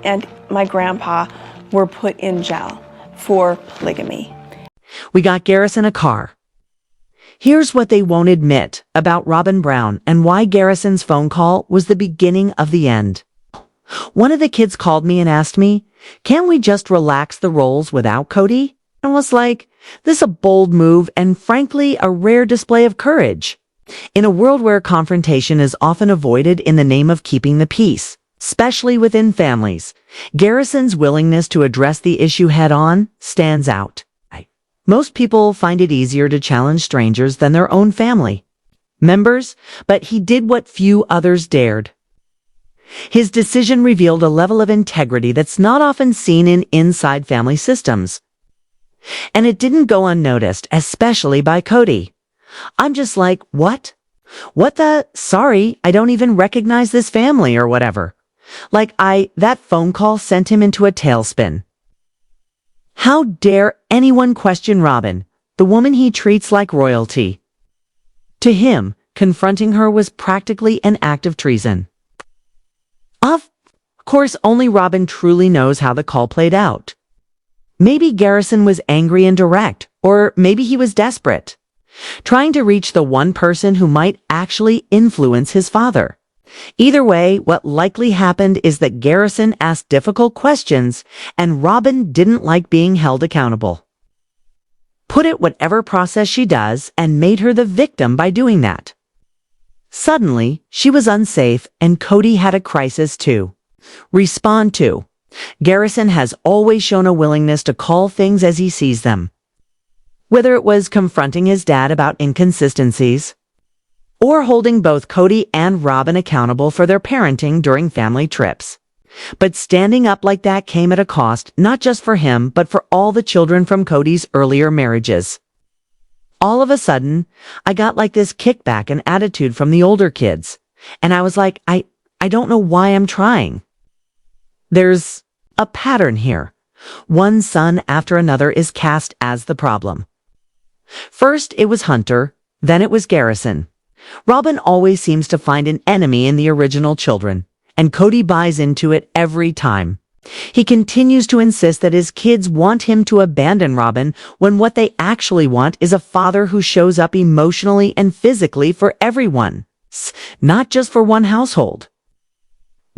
and my grandpa were put in jail for polygamy. We got Garrison a car. Here's what they won't admit about Robyn Brown and why Garrison's phone call was the beginning of the end. One of the kids called me and asked me, "Can't we just relax the roles without Kody?" And was like, "This is a bold move and frankly a rare display of courage." In a world where confrontation is often avoided in the name of keeping the peace, especially within families, Garrison's willingness to address the issue head-on stands out. Most people find it easier to challenge strangers than their own family members, but he did what few others dared. His decision revealed a level of integrity that's not often seen in inside family systems. And it didn't go unnoticed, especially by Kody. I'm just like, what? What the? Sorry, I don't even recognize this family or whatever. That phone call sent him into a tailspin. How dare anyone question Robyn, the woman he treats like royalty? To him, confronting her was practically an act of treason. Of course, only Robyn truly knows how the call played out. Maybe Garrison was angry and direct, or maybe he was desperate, trying to reach the one person who might actually influence his father. Either way, what likely happened is that Garrison asked difficult questions, and Robyn didn't like being held accountable. Put it whatever process she does, and made her the victim by doing that. Suddenly, she was unsafe, and Kody had a crisis to respond to. Garrison has always shown a willingness to call things as he sees them. Whether it was confronting his dad about inconsistencies, or holding both Kody and Robyn accountable for their parenting during family trips. But standing up like that came at a cost, not just for him, but for all the children from Kody's earlier marriages. All of a sudden, I got like this kickback and attitude from the older kids, and I was like, I don't know why I'm trying. There's a pattern here. One son after another is cast as the problem. First it was Hunter, then it was Garrison. Robyn always seems to find an enemy in the original children, and Kody buys into it every time. He continues to insist that his kids want him to abandon Robyn when what they actually want is a father who shows up emotionally and physically for everyone, not just for one household.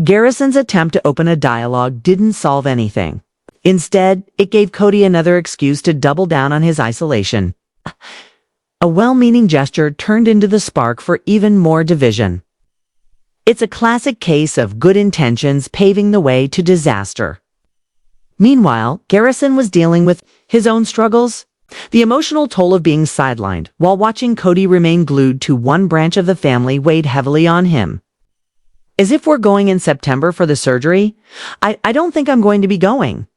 Garrison's attempt to open a dialogue didn't solve anything. Instead, it gave Kody another excuse to double down on his isolation. A well-meaning gesture turned into the spark for even more division. It's a classic case of good intentions paving the way to disaster. Meanwhile, Garrison was dealing with his own struggles. The emotional toll of being sidelined while watching Kody remain glued to one branch of the family weighed heavily on him. As if we're going in September for the surgery, I don't think I'm going to be going.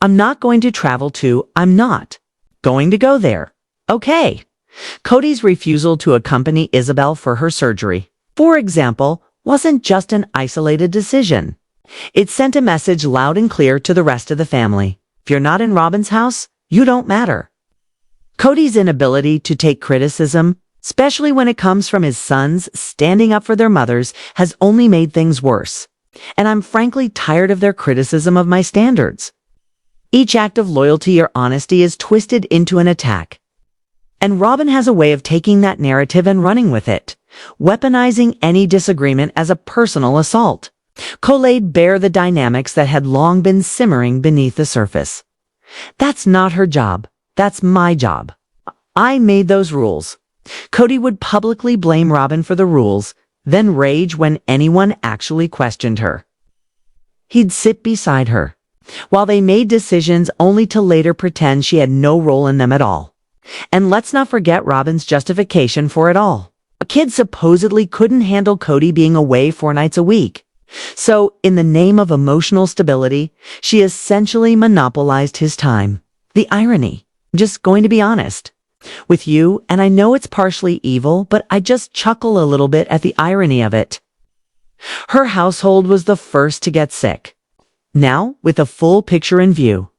I'm not going to travel to, I'm not going to go there. Okay. Kody's refusal to accompany Isabel for her surgery, for example, wasn't just an isolated decision. It sent a message loud and clear to the rest of the family. If you're not in Robyn's house, you don't matter. Kody's inability to take criticism, especially when it comes from his sons standing up for their mothers, has only made things worse. And I'm frankly tired of their criticism of my standards. Each act of loyalty or honesty is twisted into an attack. And Robyn has a way of taking that narrative and running with it, weaponizing any disagreement as a personal assault. Laid bare the dynamics that had long been simmering beneath the surface. That's not her job. That's my job. I made those rules. Kody would publicly blame Robyn for the rules, then rage when anyone actually questioned her. He'd sit beside her, while they made decisions only to later pretend she had no role in them at all. And let's not forget Robyn's justification for it all. A kid supposedly couldn't handle Kody being away 4 nights a week. So, in the name of emotional stability, she essentially monopolized his time. The irony. I'm just going to be honest with you, and I know it's partially evil, but I just chuckle a little bit at the irony of it. Her household was the first to get sick. Now, with the full picture in view,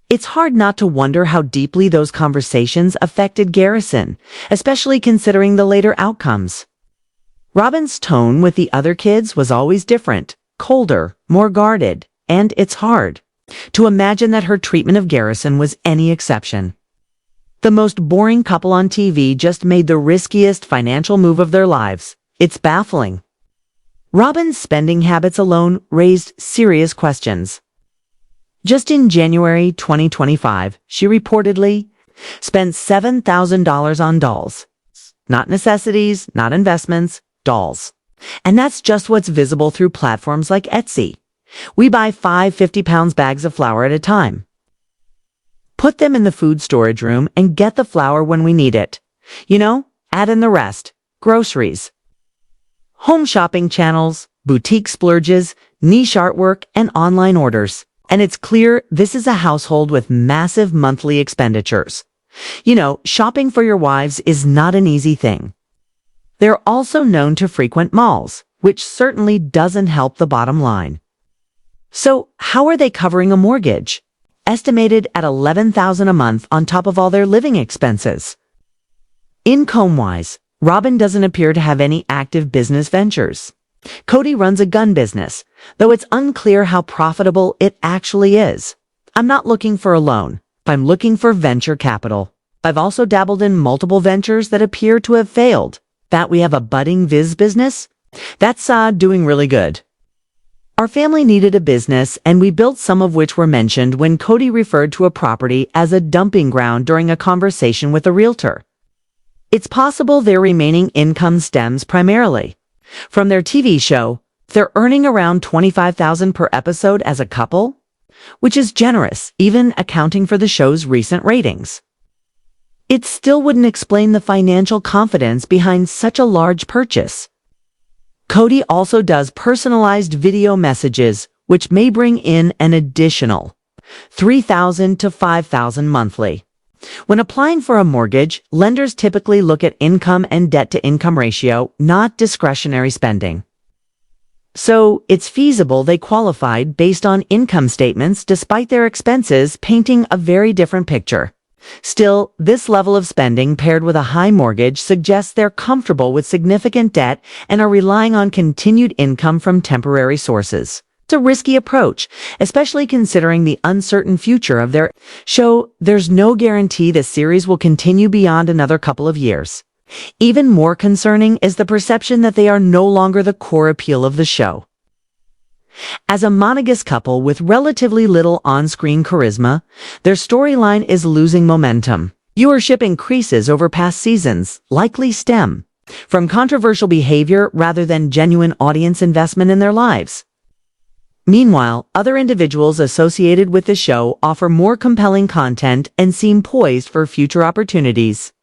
it's hard not to wonder how deeply those conversations affected Garrison, especially considering the later outcomes. Robyn's tone with the other kids was always different, colder, more guarded, and it's hard to imagine that her treatment of Garrison was any exception. The most boring couple on TV just made the riskiest financial move of their lives. It's baffling. Robyn's spending habits alone raised serious questions. Just in January 2025, she reportedly spent $7,000 on dolls. Not necessities, not investments, dolls. And that's just what's visible through platforms like Etsy. We buy 5 50-pound bags of flour at a time. Put them in the food storage room and get the flour when we need it. Add in the rest. Groceries. Home shopping channels, boutique splurges, niche artwork, and online orders. And it's clear this is a household with massive monthly expenditures. Shopping for your wives is not an easy thing. They're also known to frequent malls, which certainly doesn't help the bottom line. So, how are they covering a mortgage? Estimated at $11,000 a month on top of all their living expenses. Income-wise, Robyn doesn't appear to have any active business ventures. Kody runs a gun business, though it's unclear how profitable it actually is. I'm not looking for a loan. I'm looking for venture capital. I've also dabbled in multiple ventures that appear to have failed. That we have a budding viz business? That's doing really good. Our family needed a business, and we built some of which were mentioned when Kody referred to a property as a dumping ground during a conversation with a realtor. It's possible their remaining income stems primarily from their TV show. They're earning around $25,000 per episode as a couple, which is generous, even accounting for the show's recent ratings. It still wouldn't explain the financial confidence behind such a large purchase. Kody also does personalized video messages, which may bring in an additional $3,000 to $5,000 monthly. When applying for a mortgage, lenders typically look at income and debt-to-income ratio, not discretionary spending. So, it's feasible they qualified based on income statements despite their expenses painting a very different picture. Still, this level of spending paired with a high mortgage suggests they're comfortable with significant debt and are relying on continued income from temporary sources. It's a risky approach, especially considering the uncertain future of their show. There's no guarantee the series will continue beyond another couple of years. Even more concerning is the perception that they are no longer the core appeal of the show. As a monogamous couple with relatively little on-screen charisma, their storyline is losing momentum. Viewership increases over past seasons, likely stem from controversial behavior rather than genuine audience investment in their lives. Meanwhile, other individuals associated with the show offer more compelling content and seem poised for future opportunities,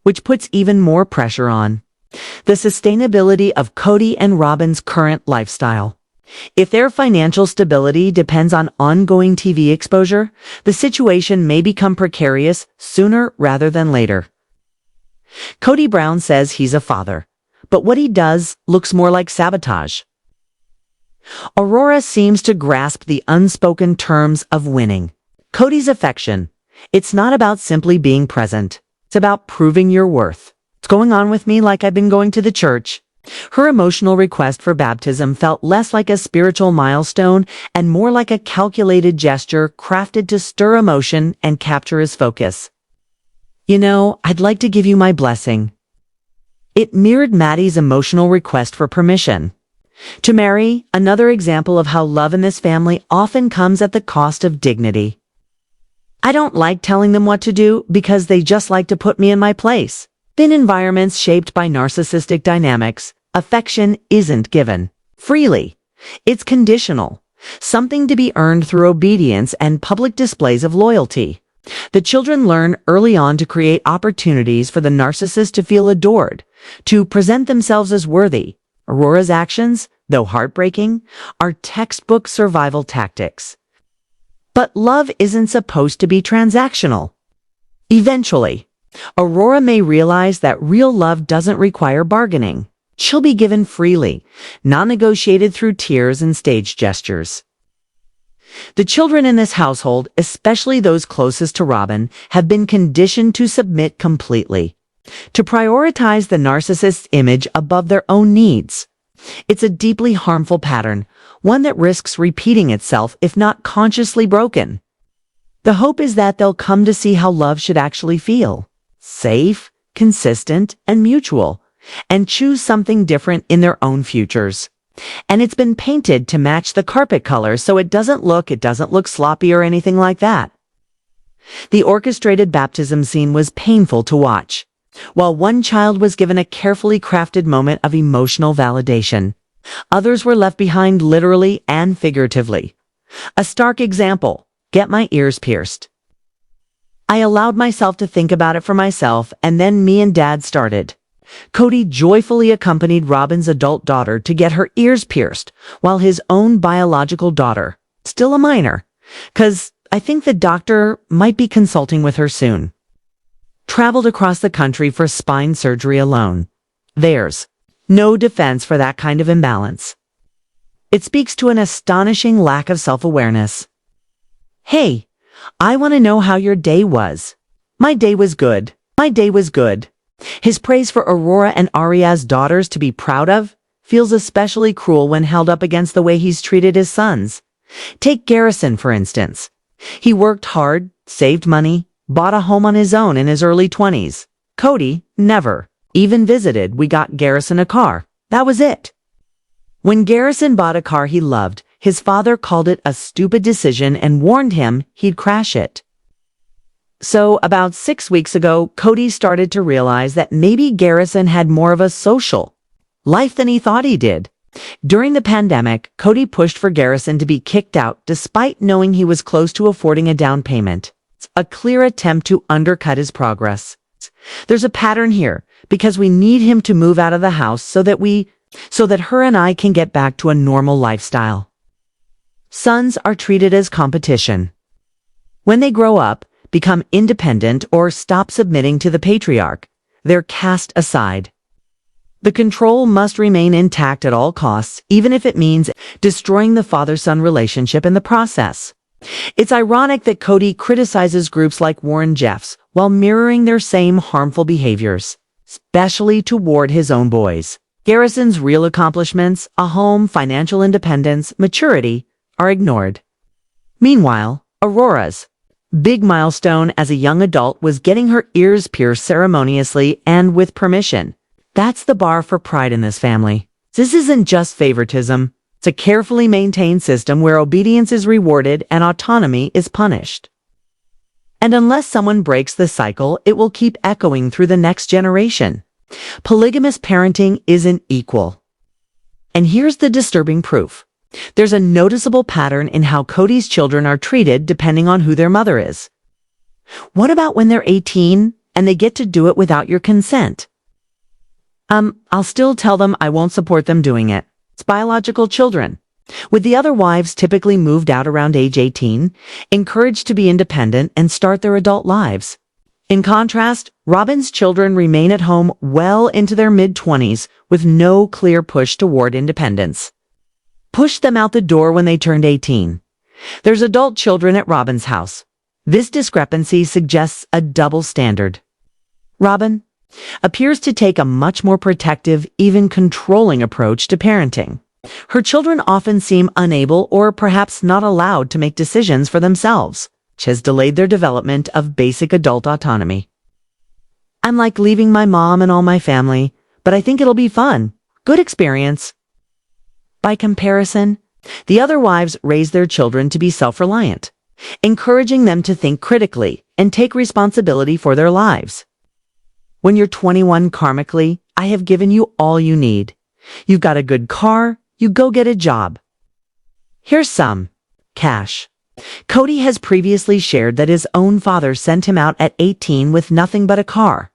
which puts even more pressure on the sustainability of Kody and Robyn's current lifestyle. If their financial stability depends on ongoing TV exposure, the situation may become precarious sooner rather than later. Kody Brown says he's a father, but what he does looks more like sabotage. Aurora seems to grasp the unspoken terms of winning. Kody's affection. It's not about simply being present. It's about proving your worth. It's going on with me like I've been going to the church. Her emotional request for baptism felt less like a spiritual milestone and more like a calculated gesture crafted to stir emotion and capture his focus. I'd like to give you my blessing. It mirrored Maddie's emotional request for permission to marry, another example of how love in this family often comes at the cost of dignity. I don't like telling them what to do because they just like to put me in my place. In environments shaped by narcissistic dynamics, affection isn't given freely. It's conditional, something to be earned through obedience and public displays of loyalty. The children learn early on to create opportunities for the narcissist to feel adored, to present themselves as worthy. Aurora's actions, though heartbreaking, are textbook survival tactics. But love isn't supposed to be transactional. Eventually, Aurora may realize that real love doesn't require bargaining. She'll be given freely, non-negotiated through tears and stage gestures. The children in this household, especially those closest to Robyn, have been conditioned to submit completely, to prioritize the narcissist's image above their own needs. It's a deeply harmful pattern, one that risks repeating itself if not consciously broken. The hope is that they'll come to see how love should actually feel: safe, consistent, and mutual, and choose something different in their own futures. And it's been painted to match the carpet color, so it doesn't look sloppy or anything like that. The orchestrated baptism scene was painful to watch, while one child was given a carefully crafted moment of emotional validation. Others were left behind literally and figuratively. A stark example: get my ears pierced. I allowed myself to think about it for myself, and then me and Dad started. Kody joyfully accompanied Robyn's adult daughter to get her ears pierced, while his own biological daughter, still a minor, 'cause I think the doctor might be consulting with her soon, traveled across the country for spine surgery alone. There's no defense for that kind of imbalance. It speaks to an astonishing lack of self-awareness. Hey, I want to know how your day was. My day was good. My day was good. His praise for Aurora and Aria's daughters to be proud of feels especially cruel when held up against the way he's treated his sons. Take Garrison, for instance. He worked hard, saved money, bought a home on his own in his early 20s. Kody never even visited. We got Garrison a car. That was it. When Garrison bought a car he loved, his father called it a stupid decision and warned him he'd crash it. So about 6 weeks ago, Kody started to realize that maybe Garrison had more of a social life than he thought he did. During the pandemic, Kody pushed for Garrison to be kicked out despite knowing he was close to affording a down payment. It's a clear attempt to undercut his progress. There's a pattern here, because we need him to move out of the house so that her and I can get back to a normal lifestyle. Sons are treated as competition. When they grow up, become independent, or stop submitting to the patriarch, they're cast aside. The control must remain intact at all costs, even if it means destroying the father-son relationship in the process. It's ironic that Kody criticizes groups like Warren Jeffs while mirroring their same harmful behaviors, especially toward his own boys. Garrison's real accomplishments, a home, financial independence, maturity, are ignored. Meanwhile, Aurora's big milestone as a young adult was getting her ears pierced ceremoniously and with permission. That's the bar for pride in this family. This isn't just favoritism. It's a carefully maintained system where obedience is rewarded and autonomy is punished. And unless someone breaks the cycle, it will keep echoing through the next generation. Polygamous parenting isn't equal. And here's the disturbing proof. There's a noticeable pattern in how Kody's children are treated depending on who their mother is. What about when they're 18 and they get to do it without your consent? I'll still tell them I won't support them doing it. It's biological children. With the other wives typically moved out around age 18, encouraged to be independent and start their adult lives. In contrast, Robyn's children remain at home well into their mid-20s with no clear push toward independence. Pushed them out the door when they turned 18. There's adult children at Robyn's house. This discrepancy suggests a double standard. Robyn appears to take a much more protective, even controlling approach to parenting. Her children often seem unable or perhaps not allowed to make decisions for themselves, which has delayed their development of basic adult autonomy. I'm like leaving my mom and all my family, but I think it'll be fun. Good experience. By comparison, the other wives raise their children to be self-reliant, encouraging them to think critically and take responsibility for their lives. When you're 21 karmically, I have given you all you need. You've got a good car, you go get a job. Here's some cash. Kody has previously shared that his own father sent him out at 18 with nothing but a car.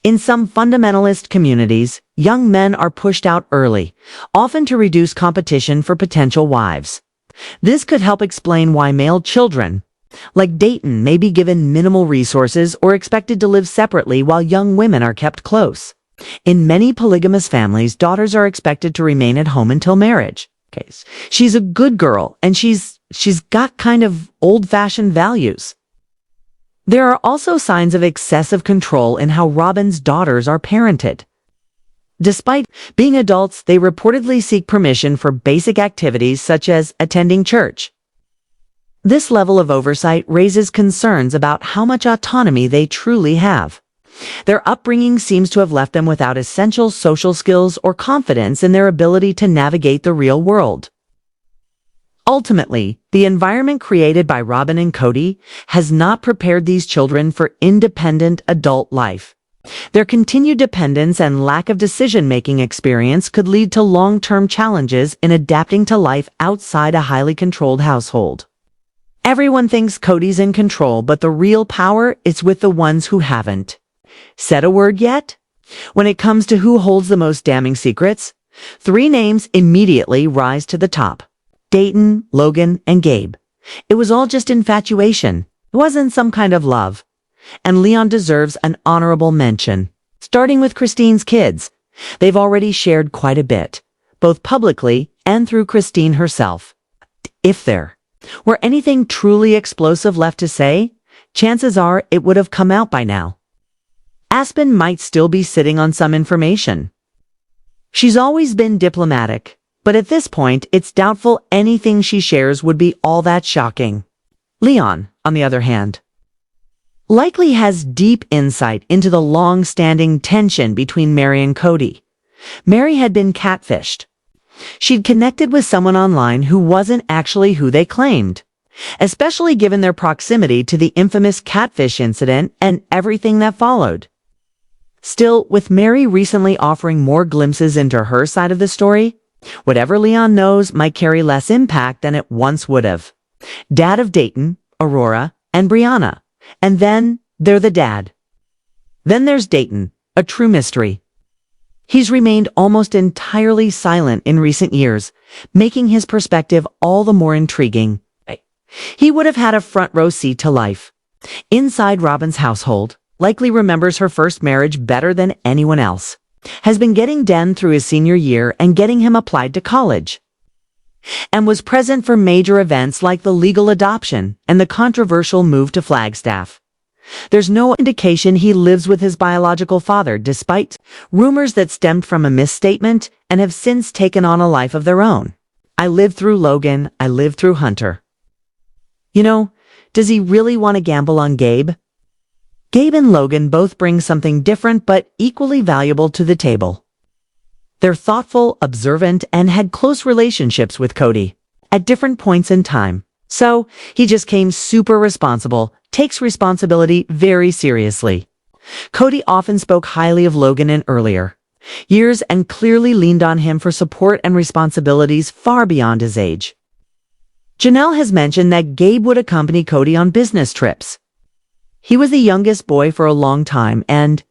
In some fundamentalist communities, young men are pushed out early, often to reduce competition for potential wives. This could help explain why male children, like Dayton, may be given minimal resources or expected to live separately while young women are kept close. In many polygamous families, daughters are expected to remain at home until marriage. Okay, she's a good girl, and she's got kind of old-fashioned values. There are also signs of excessive control in how Robyn's daughters are parented. Despite being adults, they reportedly seek permission for basic activities such as attending church. This level of oversight raises concerns about how much autonomy they truly have. Their upbringing seems to have left them without essential social skills or confidence in their ability to navigate the real world. Ultimately, the environment created by Robyn and Kody has not prepared these children for independent adult life. Their continued dependence and lack of decision-making experience could lead to long-term challenges in adapting to life outside a highly controlled household. Everyone thinks Kody's in control, but the real power is with the ones who haven't said a word yet. When it comes to who holds the most damning secrets, 3 names immediately rise to the top: Dayton, Logan, and Gabe. It was all just infatuation. It wasn't some kind of love. And Leon deserves an honorable mention. Starting with Christine's kids. They've already shared quite a bit, both publicly and through Christine herself. If there were anything truly explosive left to say, chances are it would have come out by now. Aspen might still be sitting on some information. She's always been diplomatic, but at this point, it's doubtful anything she shares would be all that shocking. Leon, on the other hand, likely has deep insight into the long-standing tension between Meri and Kody. Meri had been catfished. She'd connected with someone online who wasn't actually who they claimed, especially given their proximity to the infamous catfish incident and everything that followed. Still, with Meri recently offering more glimpses into her side of the story, whatever Leon knows might carry less impact than it once would have. Dad of Dayton, Aurora, and Brianna. And then they're the dad. Then there's Dayton, a true mystery. He's remained almost entirely silent in recent years, making his perspective all the more intriguing. He would have had a front row seat to life. Inside Robyn's household, likely remembers her first marriage better than anyone else, has been getting Den through his senior year and getting him applied to college, and was present for major events like the legal adoption and the controversial move to Flagstaff. There's no indication he lives with his biological father, despite rumors that stemmed from a misstatement and have since taken on a life of their own. I lived through Logan, I lived through Hunter. You know, does he really want to gamble on Gabe? Gabe and Logan both bring something different but equally valuable to the table. They're thoughtful, observant, and had close relationships with Kody at different points in time. So, he just came super responsible, takes responsibility very seriously. Kody often spoke highly of Logan in earlier years and clearly leaned on him for support and responsibilities far beyond his age. Janelle has mentioned that Gabe would accompany Kody on business trips. He was the youngest boy for a long time and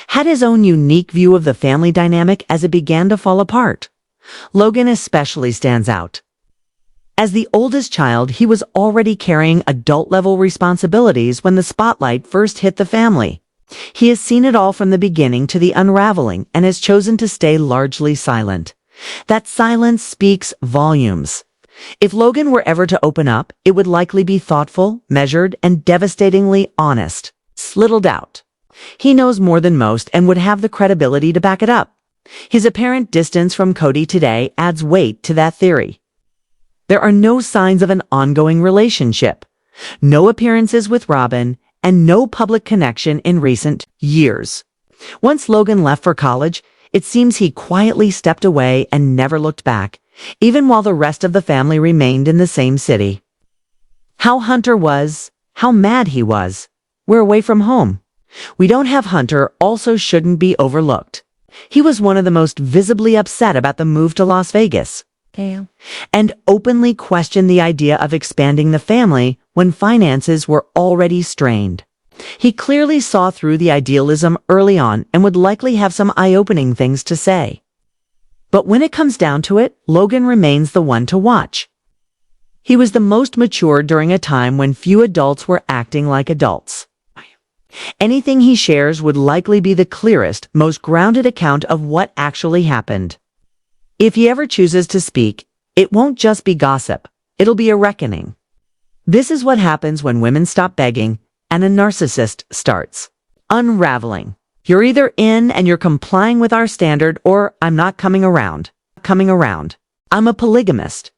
had his own unique view of the family dynamic as it began to fall apart. Logan especially stands out. As the oldest child, he was already carrying adult-level responsibilities when the spotlight first hit the family. He has seen it all from the beginning to the unraveling and has chosen to stay largely silent. That silence speaks volumes. If Logan were ever to open up, it would likely be thoughtful, measured, and devastatingly honest. Little doubt. He knows more than most and would have the credibility to back it up. His apparent distance from Kody today adds weight to that theory. There are no signs of an ongoing relationship, no appearances with Robyn, and no public connection in recent years. Once Logan left for college, it seems he quietly stepped away and never looked back, even while the rest of the family remained in the same city. How Hunter was, how mad he was. We're away from home. We don't have Hunter also shouldn't be overlooked. He was one of the most visibly upset about the move to Las Vegas. And openly questioned the idea of expanding the family when finances were already strained. He clearly saw through the idealism early on and would likely have some eye-opening things to say. But when it comes down to it, Logan remains the one to watch. He was the most mature during a time when few adults were acting like adults. Anything he shares would likely be the clearest, most grounded account of what actually happened. If he ever chooses to speak, it won't just be gossip, it'll be a reckoning. This is what happens when women stop begging and a narcissist starts unraveling. You're either in and you're complying with our standard, or I'm not coming around. I'm a polygamist.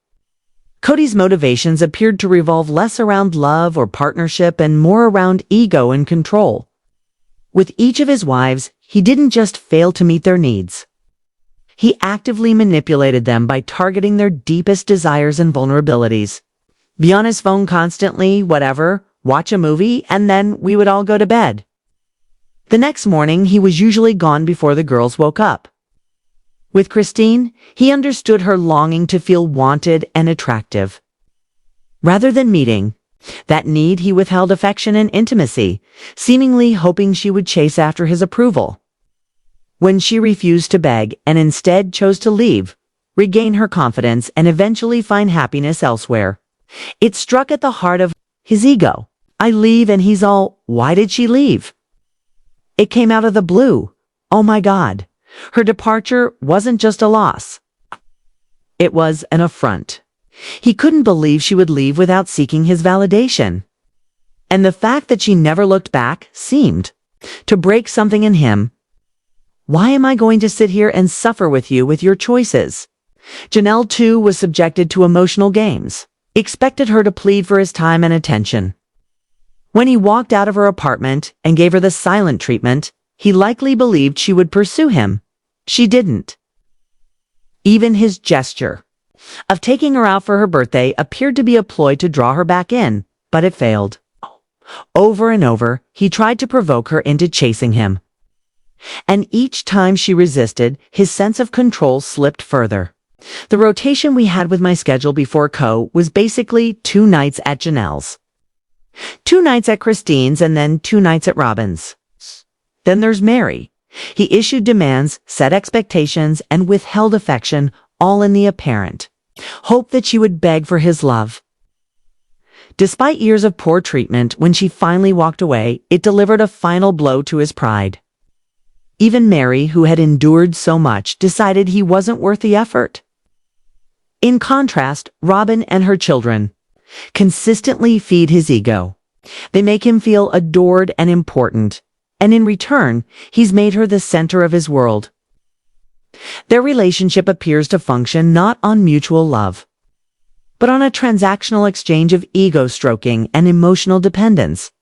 Kody's motivations appeared to revolve less around love or partnership and more around ego and control. With each of his wives, he didn't just fail to meet their needs. He actively manipulated them by targeting their deepest desires and vulnerabilities. Be on his phone constantly, whatever, watch a movie, and then we would all go to bed. The next morning, he was usually gone before the girls woke up. With Christine, he understood her longing to feel wanted and attractive. Rather than meeting that need, he withheld affection and intimacy, seemingly hoping she would chase after his approval. When she refused to beg and instead chose to leave, regain her confidence, and eventually find happiness elsewhere, it struck at the heart of his ego. I leave and he's all, why did she leave? It came out of the blue. Oh my God. Her departure wasn't just a loss. It was an affront. He couldn't believe she would leave without seeking his validation. And the fact that she never looked back seemed to break something in him. Why am I going to sit here and suffer with you with your choices? Janelle, too, was subjected to emotional games. He expected her to plead for his time and attention. When he walked out of her apartment and gave her the silent treatment, he likely believed she would pursue him. She didn't. Even his gesture of taking her out for her birthday appeared to be a ploy to draw her back in, but it failed. Over and over, he tried to provoke her into chasing him. And each time she resisted, his sense of control slipped further. The rotation we had with my schedule before Co was basically 2 nights at Janelle's, 2 nights at Christine's, and then 2 nights at Robyn's. Then there's Mary. He issued demands, set expectations, and withheld affection, all in the apparent hope that she would beg for his love. Despite years of poor treatment, when she finally walked away, it delivered a final blow to his pride. Even Mary, who had endured so much, decided he wasn't worth the effort. In contrast, Robyn and her children consistently feed his ego. They make him feel adored and important, and in return, he's made her the center of his world. Their relationship appears to function not on mutual love, but on a transactional exchange of ego stroking and emotional dependence.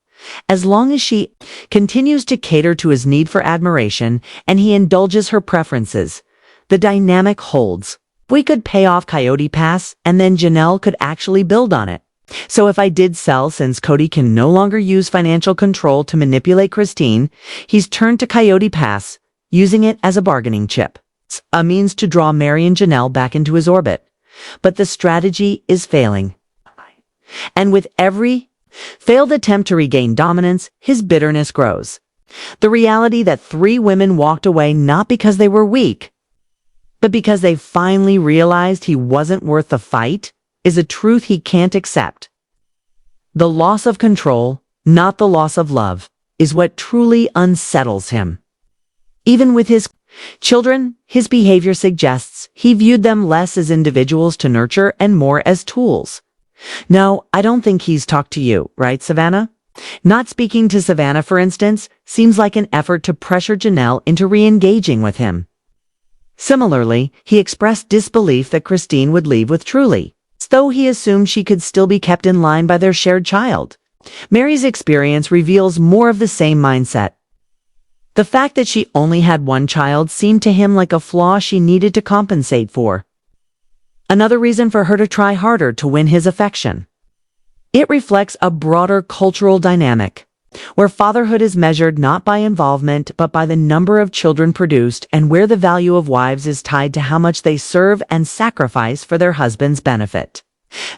As long as she continues to cater to his need for admiration and he indulges her preferences, the dynamic holds. We could pay off Coyote Pass, and then Janelle could actually build on it. So if I did sell, since Kody can no longer use financial control to manipulate Christine, he's turned to Coyote Pass, using it as a bargaining chip, a means to draw Mary and Janelle back into his orbit. But the strategy is failing. And with every failed attempt to regain dominance, his bitterness grows. The reality that 3 women walked away not because they were weak, but because they finally realized he wasn't worth the fight, is a truth he can't accept. The loss of control, not the loss of love, is what truly unsettles him. Even with his children, his behavior suggests he viewed them less as individuals to nurture and more as tools. No, I don't think he's talked to you, right, Savannah? Not speaking to Savannah, for instance, seems like an effort to pressure Janelle into re-engaging with him. Similarly, he expressed disbelief that Christine would leave with Truly, though he assumed she could still be kept in line by their shared child. Mary's experience reveals more of the same mindset. The fact that she only had 1 child seemed to him like a flaw she needed to compensate for. Another reason for her to try harder to win his affection. It reflects a broader cultural dynamic, where fatherhood is measured not by involvement but by the number of children produced, and where the value of wives is tied to how much they serve and sacrifice for their husband's benefit.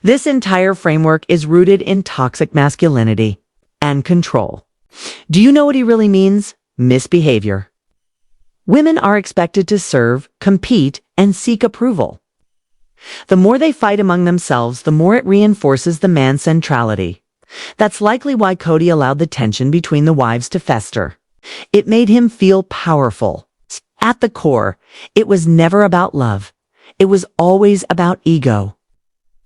This entire framework is rooted in toxic masculinity and control. Do you know what he really means? Misbehavior. Women are expected to serve, compete, and seek approval. The more they fight among themselves, the more it reinforces the man's centrality. That's likely why Kody allowed the tension between the wives to fester. It made him feel powerful. At the core, it was never about love. It was always about ego.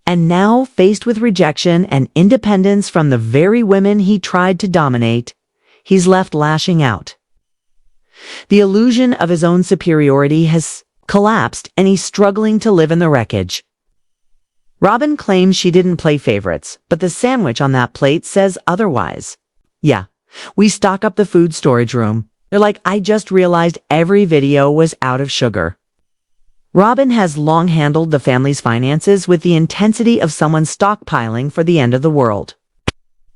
And now, faced with rejection and independence from the very women he tried to dominate, he's left lashing out. The illusion of his own superiority has collapsed, and he's struggling to live in the wreckage. Robyn claims she didn't play favorites, but the sandwich on that plate says otherwise. Yeah, we stock up the food storage room. They're like, I just realized every video was out of sugar. Robyn has long handled the family's finances with the intensity of someone stockpiling for the end of the world,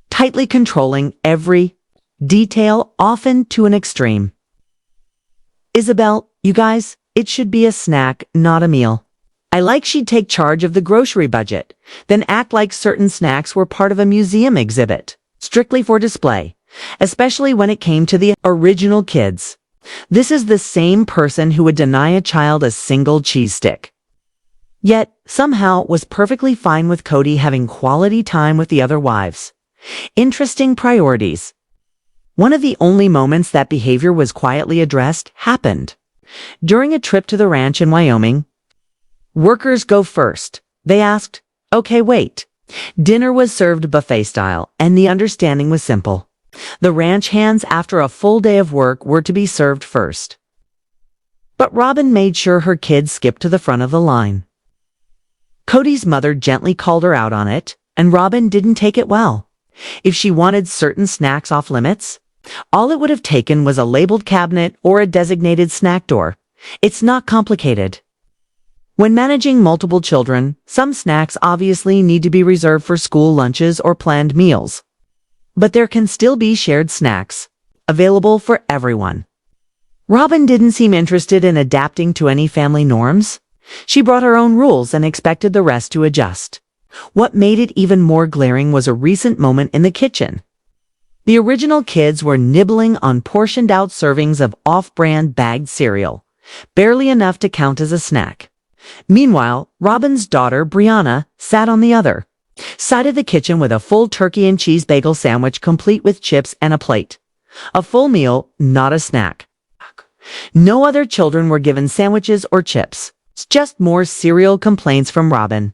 tightly controlling every detail, often to an extreme. Isabel, you guys, it should be a snack, not a meal. I like she'd take charge of the grocery budget, then act like certain snacks were part of a museum exhibit, strictly for display, especially when it came to the original kids. This is the same person who would deny a child a single cheese stick. Yet, somehow, was perfectly fine with Kody having quality time with the other wives. Interesting priorities. One of the only moments that behavior was quietly addressed happened during a trip to the ranch in Wyoming. Workers go first. They asked, okay, wait. Dinner was served buffet style, and the understanding was simple. The ranch hands after a full day of work were to be served first. But Robyn made sure her kids skipped to the front of the line. Kody's mother gently called her out on it, and Robyn didn't take it well. If she wanted certain snacks off limits, all it would have taken was a labeled cabinet or a designated snack door. It's not complicated. When managing multiple children, some snacks obviously need to be reserved for school lunches or planned meals. But there can still be shared snacks, available for everyone. Robyn didn't seem interested in adapting to any family norms. She brought her own rules and expected the rest to adjust. What made it even more glaring was a recent moment in the kitchen. The original kids were nibbling on portioned-out servings of off-brand bagged cereal, barely enough to count as a snack. Meanwhile, Robyn's daughter, Brianna, sat on the other side of the kitchen with a full turkey and cheese bagel sandwich complete with chips and a plate. A full meal, not a snack. No other children were given sandwiches or chips. It's just more cereal complaints from Robyn.